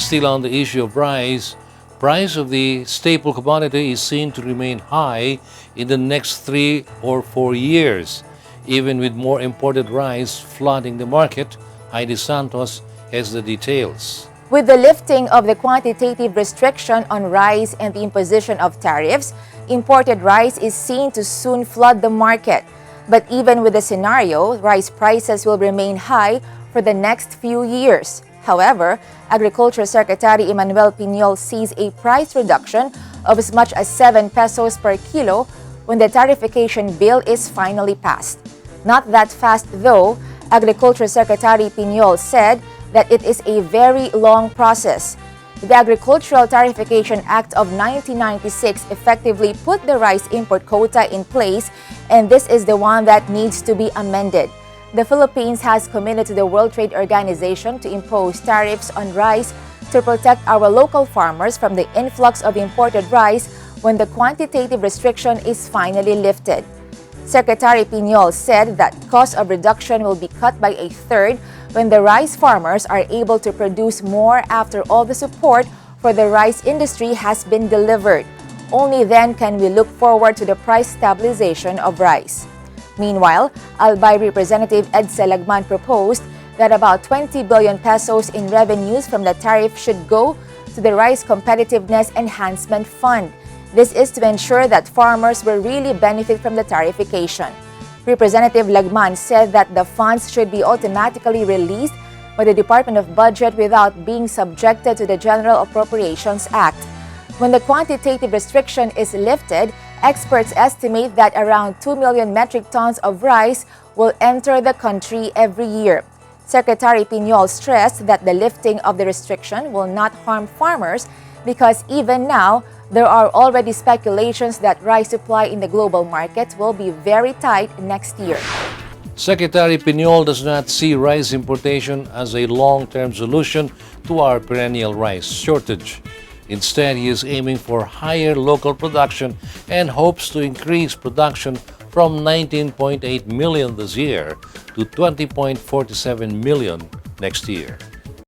Still on the issue of rice, price of the staple commodity is seen to remain high in the next 3 or 4 years. Even with more imported rice flooding the market, Heidi Santos has the details. With the lifting of the quantitative restriction on rice and the imposition of tariffs, imported rice is seen to soon flood the market. But even with the scenario, rice prices will remain high for the next few years. However, Agriculture Secretary Piñol sees a price reduction of as much as 7 pesos per kilo when the tariffication bill is finally passed. Not that fast though, Agriculture Secretary Piñol said that it is a very long process. The Agricultural Tarrification Act of 1996 effectively put the rice import quota in place, and this is the one that needs to be amended. The Philippines has committed to the World Trade Organization to impose tariffs on rice to protect our local farmers from the influx of imported rice when the quantitative restriction is finally lifted. Secretary Piñol said that cost of reduction will be cut by a third when the rice farmers are able to produce more after all the support for the rice industry has been delivered. Only then can we look forward to the price stabilization of rice. Meanwhile, Albay Representative Edsel Lagman proposed that about 20 billion pesos in revenues from the tariff should go to the Rice Competitiveness Enhancement Fund. This is to ensure that farmers will really benefit from the tariffication. Representative Lagman said that the funds should be automatically released by the Department of Budget without being subjected to the General Appropriations Act. When the quantitative restriction is lifted, experts estimate that around 2 million metric tons of rice will enter the country every year. Secretary Piñol stressed that the lifting of the restriction will not harm farmers because even now, there are already speculations that rice supply in the global market will be very tight next year. Secretary Piñol does not see rice importation as a long-term solution to our perennial rice shortage. Instead, he is aiming for higher local production and hopes to increase production from 19.8 million this year to 20.47 million next year.